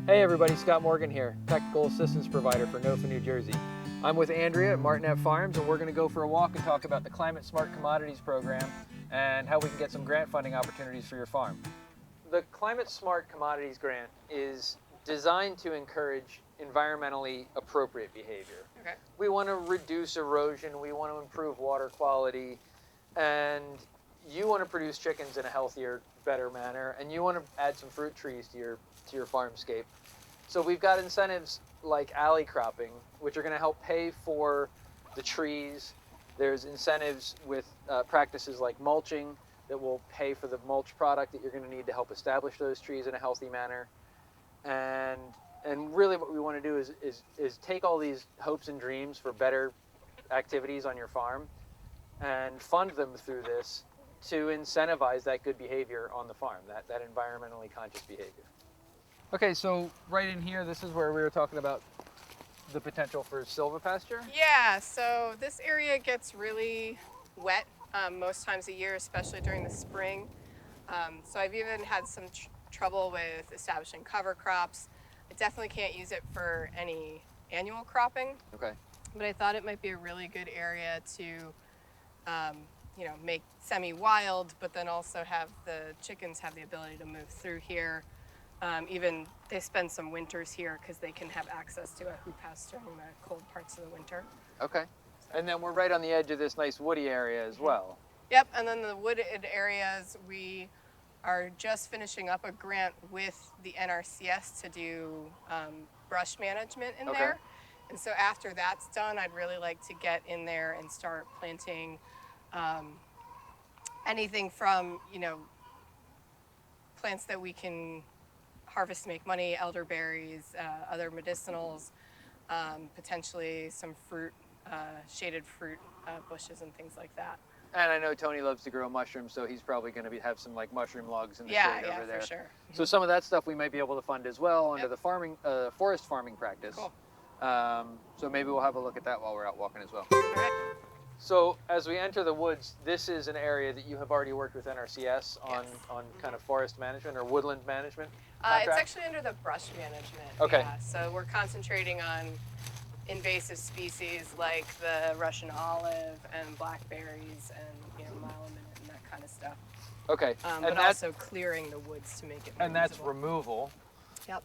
Hey everybody, Scott Morgan here, Technical Assistance Provider for NOFA New Jersey. I'm with Andrea at Martinet Farms, and we're going to go for a walk and talk about the Climate-Smart Commodities program and how we can get some grant funding opportunities for your farm. The Climate-Smart Commodities grant is designed to encourage environmentally appropriate behavior. Okay. We want to reduce erosion, we want to improve water quality, and you want to produce chickens in a healthier, better manner, and you want to add some fruit trees to your farmscape. So we've got incentives like alley cropping, which are going to help pay for the trees. There's incentives with practices like mulching that will pay for the mulch product that you're going to need to help establish those trees in a healthy manner. And really what we want to do is take all these hopes and dreams for better activities on your farm and fund them through this to incentivize that good behavior on the farm, that environmentally conscious behavior. Okay, so right in here, this is where we were talking about the potential for Silvera Pasture? Yeah, so this area gets really wet most times a year, especially during the spring. So I've even had some trouble with establishing cover crops. I definitely can't use it for any annual cropping. Okay. But I thought it might be a really good area to make semi-wild, but then also have the chickens have the ability to move through here. Even they spend some winters here because they can have access to a hoop house during the cold parts of the winter. Okay. And then we're right on the edge of this nice woody area as well. Yep, and then the wooded areas, we are just finishing up a grant with the NRCS to do brush management in there. And so after that's done, I'd really like to get in there and start planting anything from, plants that we can harvest to make money, elderberries, other medicinals, potentially some fruit, shaded fruit bushes and things like that. And I know Tony loves to grow mushrooms, so he's probably going to have some like mushroom logs in the shade over there. Yeah, for sure. So some of that stuff we might be able to fund as well under the forest farming practice. Cool. So maybe we'll have a look at that while we're out walking as well. All right. So as we enter the woods, this is an area that you have already worked with NRCS on kind of forest management or woodland management contract? It's actually under the brush management. Okay. Yeah. So we're concentrating on invasive species like the Russian olive and blackberries and mile-a-minute and that kind of stuff. Okay. But also clearing the woods to make it more And that's usable. removal. Yep.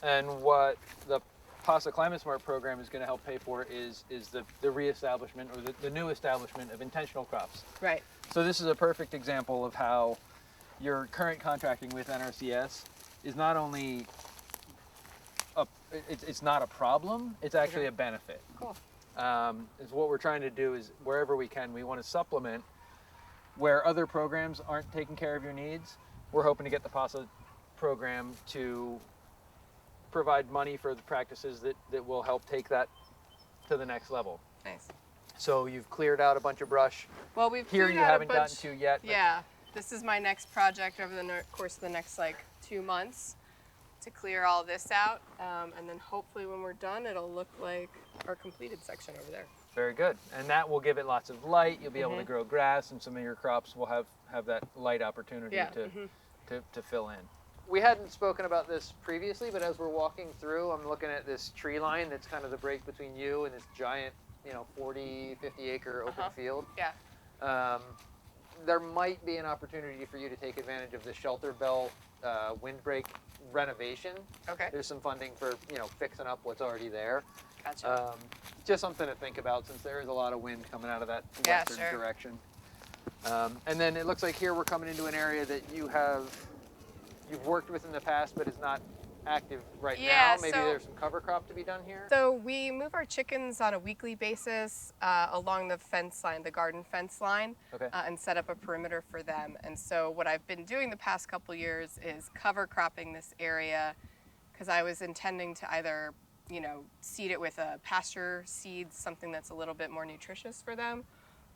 And what the Pasa Climate-Smart program is going to help pay for is the reestablishment or the new establishment of intentional crops. Right. So this is a perfect example of how your current contracting with NRCS is not only it's not a problem, it's actually a benefit. Cool. Is what we're trying to do is wherever we can, we want to supplement where other programs aren't taking care of your needs. We're hoping to get the Pasa program to provide money for the practices that will help take that to the next level. Nice. So you've cleared out a bunch of brush. Well, we've here cleared you out haven't a bunch, gotten to yet. Yeah, this is my next project over the course of the next 2 months to clear all this out, and then hopefully when we're done, it'll look like our completed section over there. Very good, and that will give it lots of light. You'll be able to grow grass, and some of your crops will have that light opportunity to fill in. We hadn't spoken about this previously, but as we're walking through, I'm looking at this tree line that's kind of the break between you and this giant, 40, 50 acre open field. Yeah. There might be an opportunity for you to take advantage of the shelter belt windbreak renovation. Okay. There's some funding for, fixing up what's already there. Gotcha. Just something to think about since there is a lot of wind coming out of that western direction. And then it looks like here we're coming into an area that you've worked with in the past, but is not active right now. Maybe there's some cover crop to be done here. So we move our chickens on a weekly basis along the fence line, the garden fence line, and set up a perimeter for them. And so what I've been doing the past couple years is cover cropping this area because I was intending to either, seed it with a pasture seed, something that's a little bit more nutritious for them,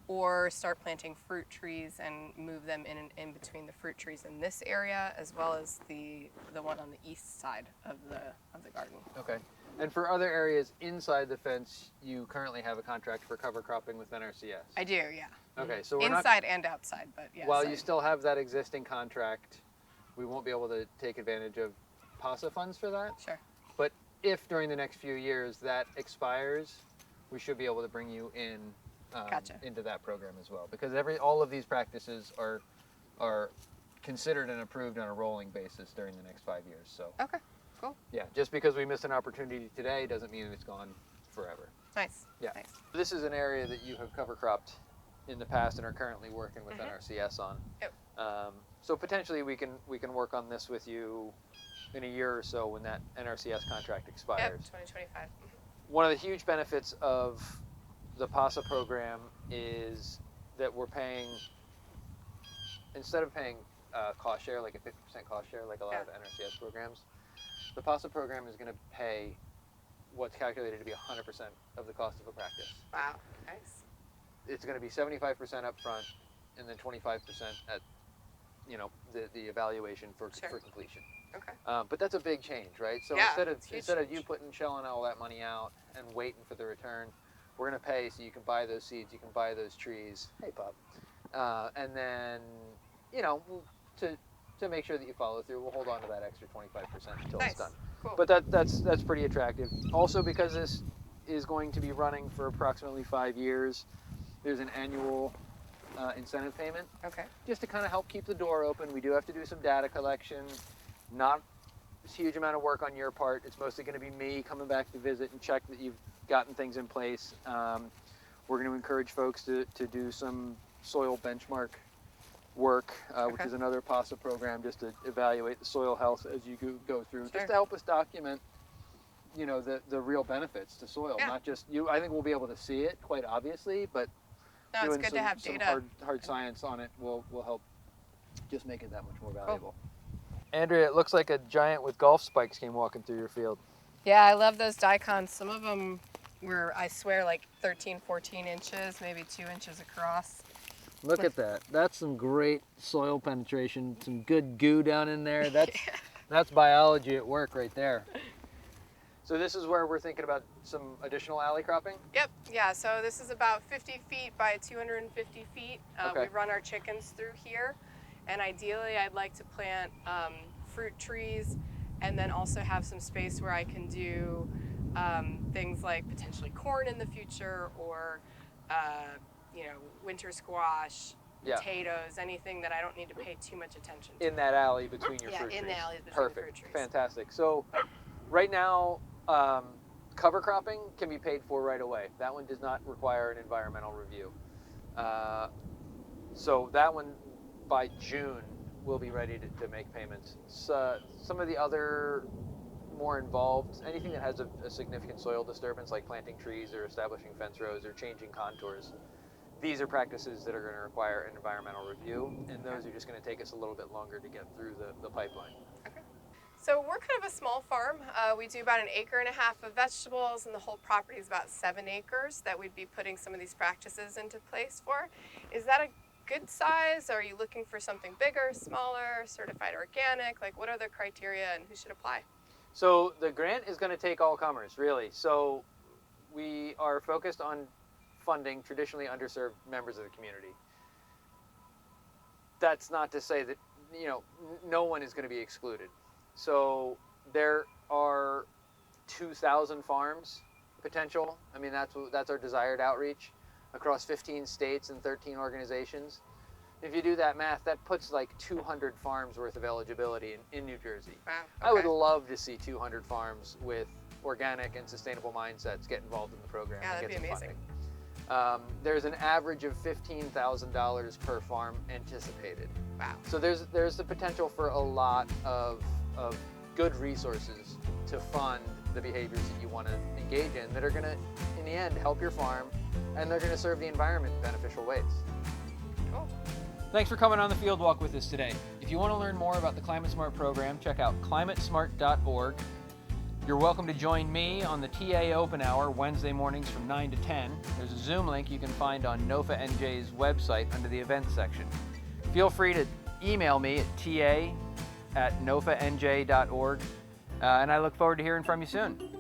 or start planting fruit trees and move them in between the fruit trees in this area, as well as the one on the east side of the garden. Okay. And for other areas inside the fence, you currently have a contract for cover cropping with NRCS? I do, yeah. Okay, so we're inside and outside, but yeah. While you still have that existing contract, we won't be able to take advantage of PASA funds for that. Sure. But if during the next few years that expires, we should be able to bring you in into that program as well, because all of these practices are considered and approved on a rolling basis during the next 5 years. So okay, cool. Yeah, just because we missed an opportunity today doesn't mean it's gone forever. Nice. Yeah. Nice. This is an area that you have cover cropped in the past and are currently working with NRCS on. Yep. So potentially we can work on this with you in a year or so when that NRCS contract expires. Yep, 2025. One of the huge benefits of the PASA program is that we're paying, instead of paying cost share, like a 50% cost share, like a lot of NRCS programs, the PASA program is going to pay what's calculated to be 100% of the cost of a practice. Wow, nice. It's going to be 75% up front and then 25% at, the evaluation for completion. Okay. But that's a big change, right? So instead of you shelling all that money out and waiting for the return, we're going to pay so you can buy those seeds, you can buy those trees. Hey, Pop. And then, to make sure that you follow through, we'll hold on to that extra 25% until it's done. Cool. But that's pretty attractive. Also, because this is going to be running for approximately 5 years, there's an annual incentive payment. Okay. Just to kind of help keep the door open. We do have to do some data collection. Not a huge amount of work on your part. It's mostly going to be me coming back to visit and check that you've gotten things in place. We're going to encourage folks to do some soil benchmark work, which is another PASA program, just to evaluate the soil health as you go through, just to help us document, the real benefits to soil, not just you. I think we'll be able to see it quite obviously, but it's good to have data. Hard science on it will help just make it that much more valuable. Cool. Andrea, it looks like a giant with golf spikes came walking through your field. Yeah, I love those daikons. Some of them were, I swear, like 13, 14 inches, maybe 2 inches across. Look at that. That's some great soil penetration, some good goo down in there. That's biology at work right there. So this is where we're thinking about some additional alley cropping? Yep, yeah, so this is about 50 feet by 250 feet. We run our chickens through here, and ideally I'd like to plant fruit trees and then also have some space where I can do things like potentially corn in the future, or winter squash, potatoes, anything that I don't need to pay too much attention to. In that alley between your fruit trees. Yeah, in the alley between the fruit trees. Fantastic. So right now, cover cropping can be paid for right away. That one does not require an environmental review. So that one, by June, we'll be ready to make payments. So some of the other more involved, anything that has a significant soil disturbance, like planting trees or establishing fence rows or changing contours, these are practices that are going to require an environmental review, and those are just going to take us a little bit longer to get through the pipeline. Okay. So we're kind of a small farm. We do about 1.5 acres of vegetables, and the whole property is about 7 acres that we'd be putting some of these practices into place for. Is that a good size? Are you looking for something bigger, smaller, certified organic? Like, what are the criteria and who should apply? So the grant is going to take all comers, really. So we are focused on funding traditionally underserved members of the community. That's not to say that, no one is going to be excluded. So there are 2,000 farms potential. I mean, that's our desired outreach across 15 states and 13 organizations. If you do that math, that puts like 200 farms worth of eligibility in New Jersey. Wow. Okay. I would love to see 200 farms with organic and sustainable mindsets get involved in the program. Yeah, that'd and get be some amazing. funding. There's an average of $15,000 per farm anticipated. Wow. So there's the potential for a lot of good resources to fund the behaviors that you want to engage in that are going to, in the end, help your farm, and they're going to serve the environment in beneficial ways. Cool. Thanks for coming on the field walk with us today. If you want to learn more about the Climate-Smart program, check out climatesmart.org. You're welcome to join me on the TA Open Hour Wednesday mornings from 9 to 10. There's a Zoom link you can find on NOFA-NJ's website under the events section. Feel free to email me at ta@nofanj.org, and I look forward to hearing from you soon.